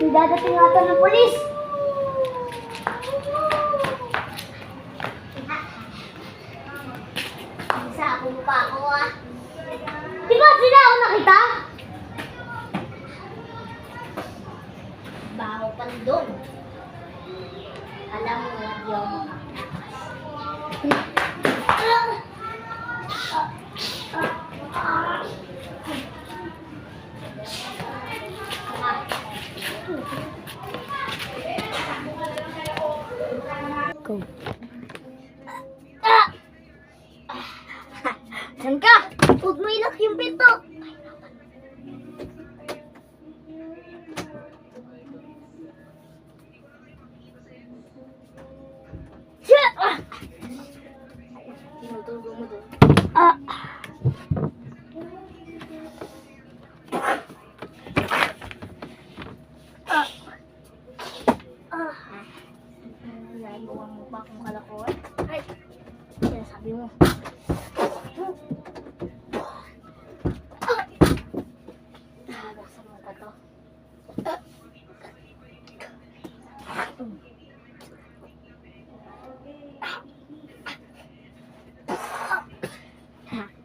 may dadating ata ng polis. Isa, ako pa ako ah. Di ba sila ako nakita? Baho pa doon. Alam mo na di ako go. Saan ka? Huwag mo ilak yung pinto. Tinutugo mo doon. Naigawa mo pa akong kalakuan? Ay, yan sabi mo. Nabuksan mo pa to.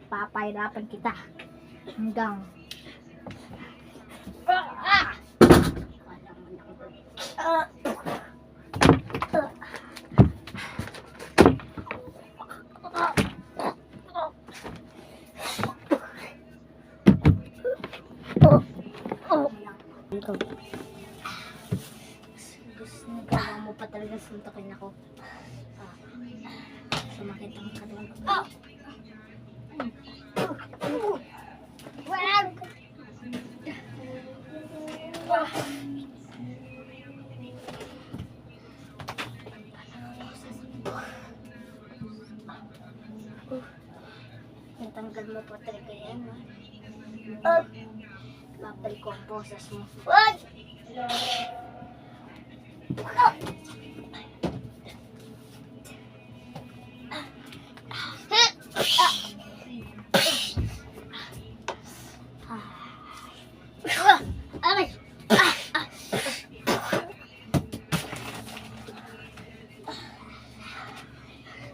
Papahirapan kita hanggang gusto mo pa talaga suntukin ako. Sumakit ang katawan ko. Natanggal mo pa talaga yan, ha? Babalik ko ang boses mo. Wag!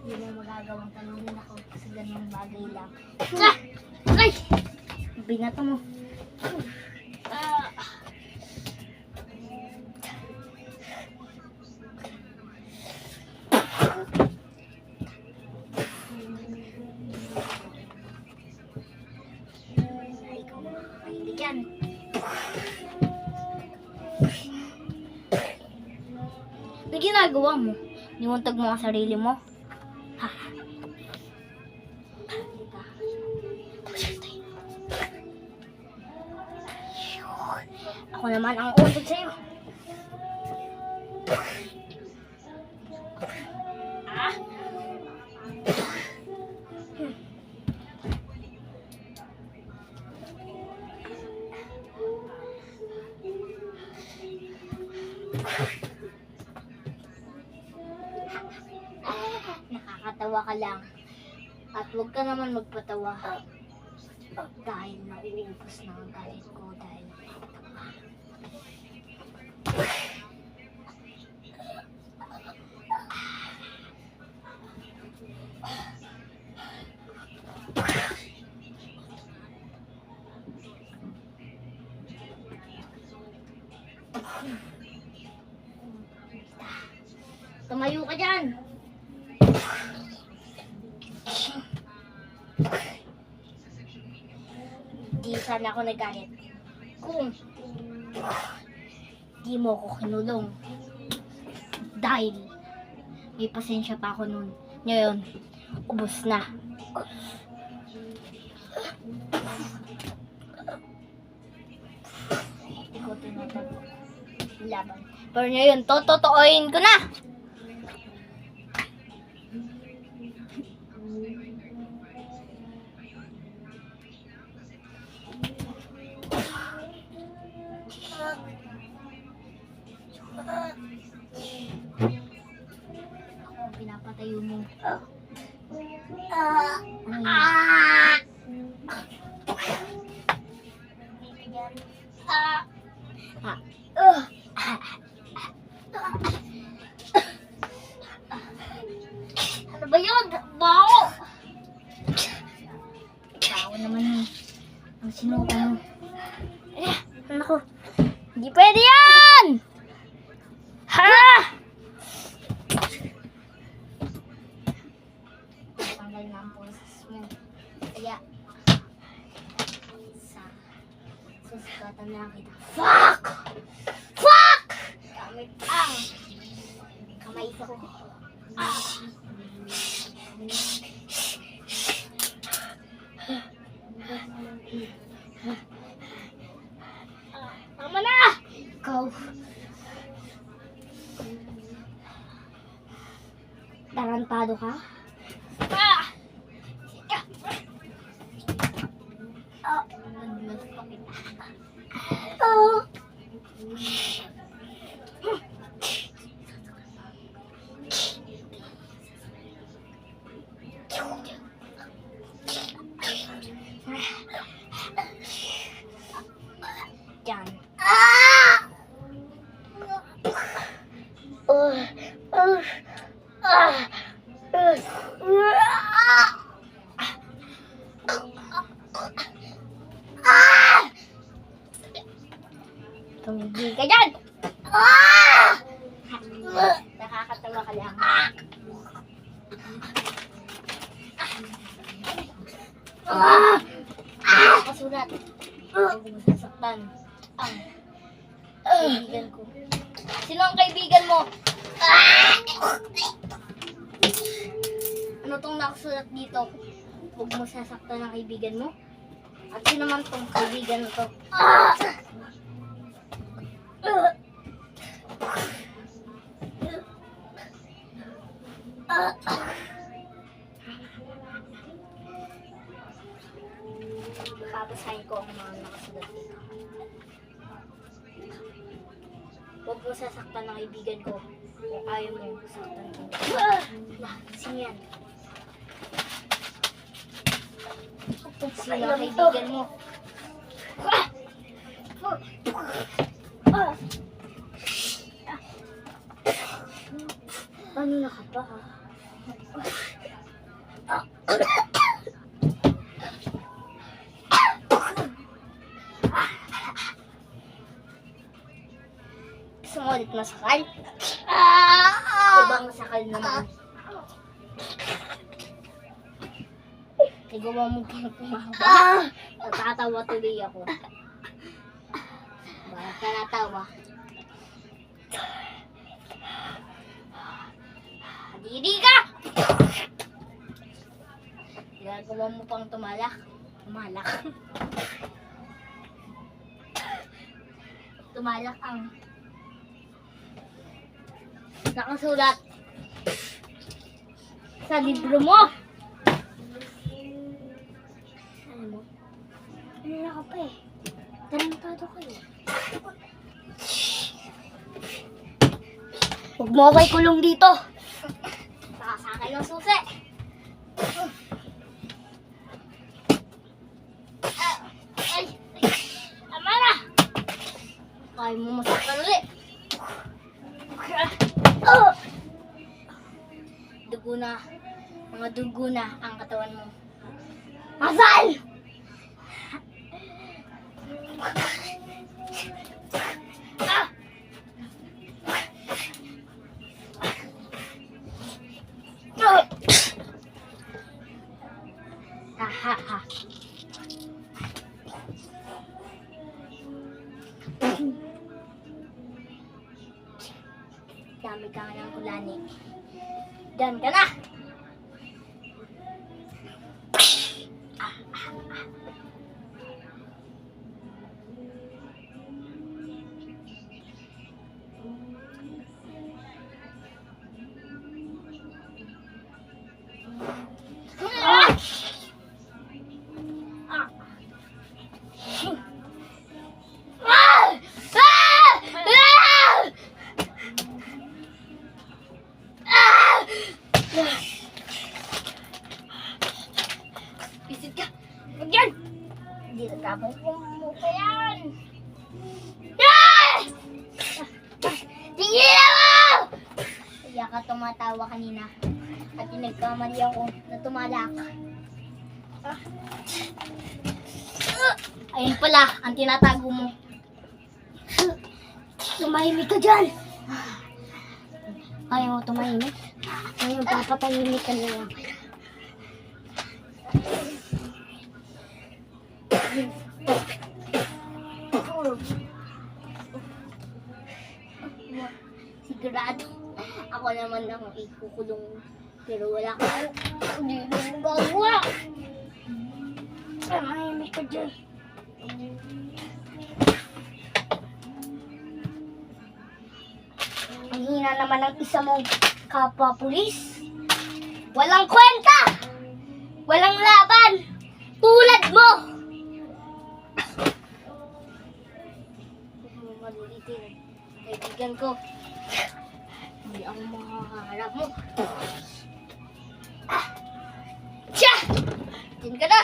Hindi mo magagawang tanongin ako kasi ganun bagay lang. Ay! Binato mo. Ikaw makakahilig yan. Ano ginagawa mo? Nimuntag mo ang sarili mo? Ako naman ang utot sa'yo. Nakakatawa ka lang. At huwag ka naman magpatawa. Dahil nauubos na ang galit ko dahil tumayo ka dyan. Di sana ako nagalit kung di mo ako kinulong. Dahil may pasensya pa ako nun. Ngayon, ubos na. Hindi ko tinatago laban. Pero ngayon, totooin ko na. Ako ang pinapatayo mo. Ano ba yun? Baho! Baho naman yun. Ang sinuka mo. Naku. Hindi pwede yan! Ha! Tanggal na ang pulses mo. Kaya, sa susukatan na kita. Fuck! Fuck! Gamit ang kamay ko. Tama na! Ikaw. Tarantado ka? Ah! Nadulas pa kita. Yan. Tumigil ka dyan! Nakakatawa ka lang. Nakasulat. Huwag mo sasaktan ang kaibigan ko. Sino ang kaibigan mo? Ano tong nakasulat dito? Huwag mo sasaktan ang kaibigan mo? At sino naman tong kaibigan mo to? Babasahin ko ang mga nakasulat dito. Huwag mo sasaktan ng kaibigan ko. Kung ayaw mo sasaktan ko. Sino yan? Sino ang kaibigan mo? Kanina ka pa ha? Gusto mo ulit masakal? Ibang masakal naman. Igawa mo pang tumawa. Natatawa tuloy ako. Bakit ka natawa? Hadiri ka! Ginagawa mo pang tumalak. Tumalak. Tumalak ang nakasulat sa libro mo. Ano mo? Ano ka pa eh? Tarantado kayo. Huwag mo ako ikulong dito. Sakasakay ng susi. Ay! Tama na! Kaya mo masakal ulit. Dugo na. Mga dugo na ang katawan mo. Masal! Ha ha. Dami ka nga ng kulani. Diyan ka na! Ah! tumatawa kanina. At yung nagkamali ako na tumalak. Ayun pala, ang tinatago mo. Tumahimik ka dyan! Ayaw mo tumahimik? Ayaw, papatahimik ka na lang. Sigurado. Ako naman ang ikukulong. Pero wala ka. Hindi mo gagawa. Tumahimik ka dyan. Ang hina naman ng isa mong kapwa-pulis. Walang kwenta! Walang laban! Tulad mo! Malulitin. Kaibigan ko. Hindi ako makakaharap mo. Siya! Diyan ka na!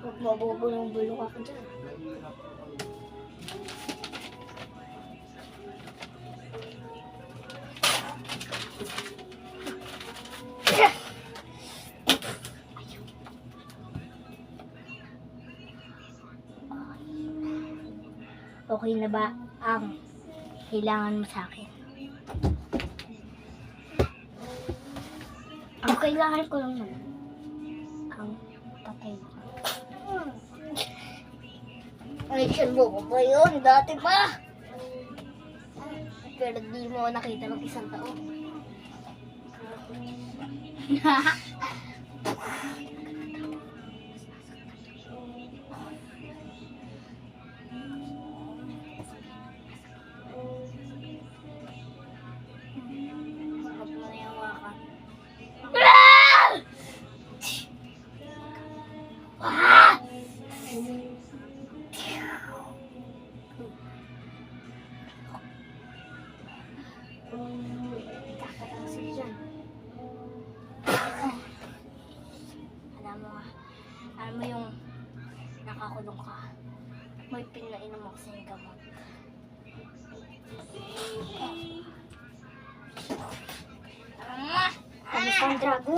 Huwag mabubulong-bulong ako dyan. Okay na ba ang kailangan mo sa akin? Ang kailangan ko lang naman ang patay mo. Connection mo ba yun? Dati pa! Pero di mo nakita ng isang taon. Alam mo yung nakakulong ka. May pinainom ako sa yung gamot. Kamusta ang drago?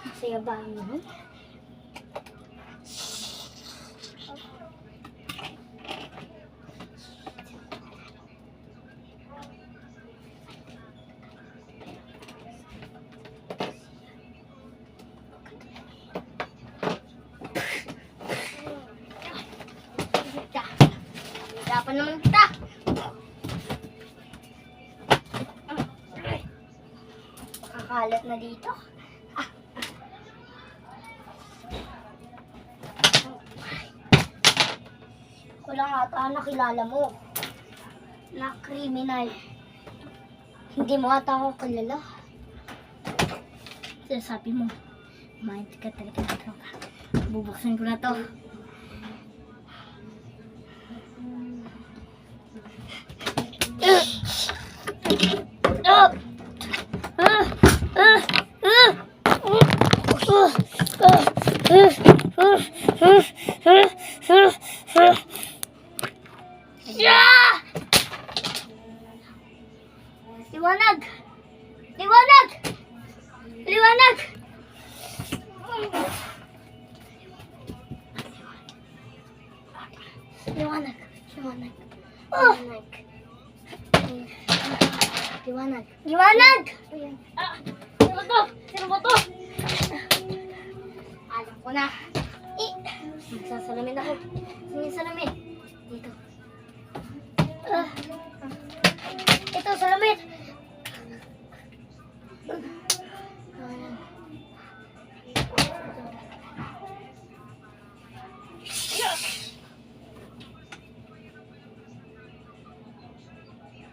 Masaya ba ang yun? Hirapan naman kita. Makakalat na dito. Wala nga ata nakilala mo na kriminal. Hindi mo ata ako kilala. Sinasabi mo, mind ka talaga na ito. Bubuksan ko na to. Liwanag! Liwanag! Liwanag! Liwanag! Liwanag! Oh! Liwanag! Liwanag! Sino ba to? Sino ba to? Alam ko na. Magsasalamin ako. Sino yung salamin? Dito. Ito, salamin!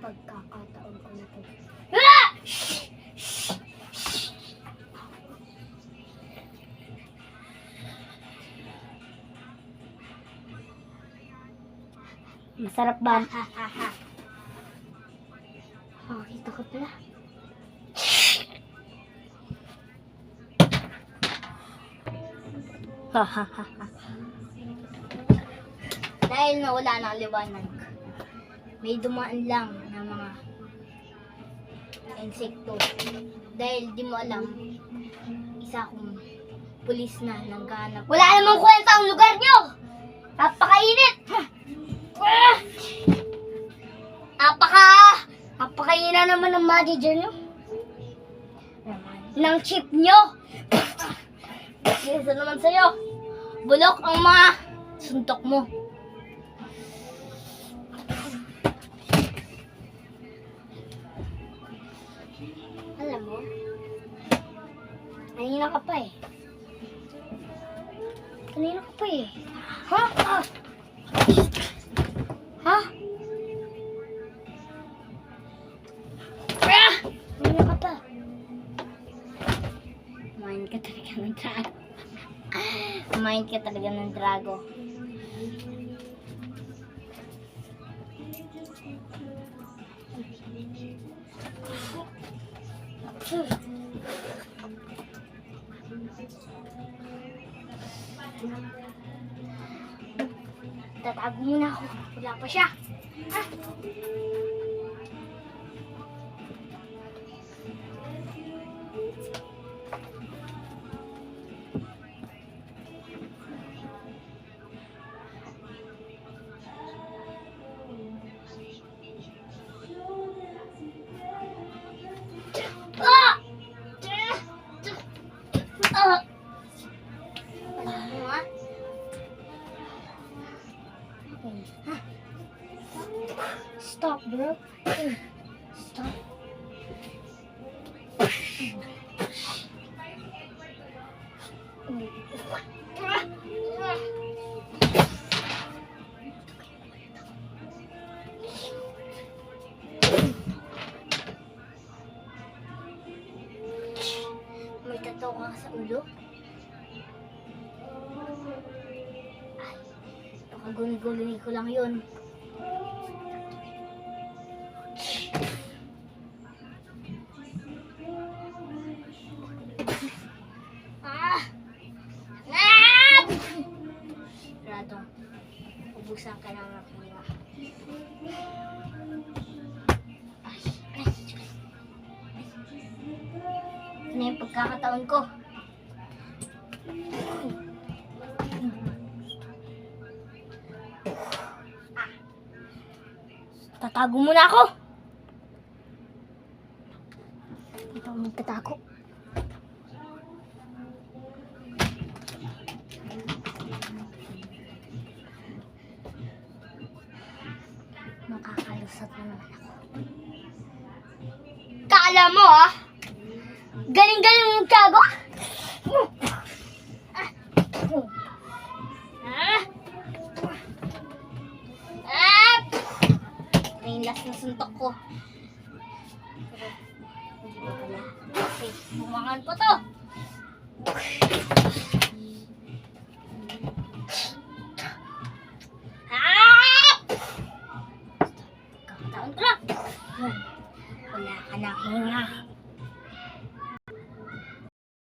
Pagkakataon ko na ito. Masarap ba? Makakita ka pala. Dahil nawala na ang liwanag, may dumaan lang na mga insekto. Dahil di mo alam, isa akong pulis na naghahanap. Wala namang kwenta ang lugar nyo! Napakainit! Napakaina naman ng manager nyo. Ng chip nyo. Isa naman sa'yo. Bulok ang mga suntok mo. Alam mo, kanina ka pa eh. Kanina ka pa eh. Ha? Ha? Kanina ka pa. Kumain ka talaga ng drago. Kumain ka talaga ng drago. Tatago muna ako. Wala pa siya. Ha? Stop, bro. Stop. May tattoo ka sa ulo? Ay, baka guni-guni ko lang yun. Rado, ubusan ka ng mga. Ano yung pagkakataon ko? Tatago muna ako! Hindi pa ako magtatago. Makakalusot na naman ako. Kala mo ah, galing-galing yung tiyago?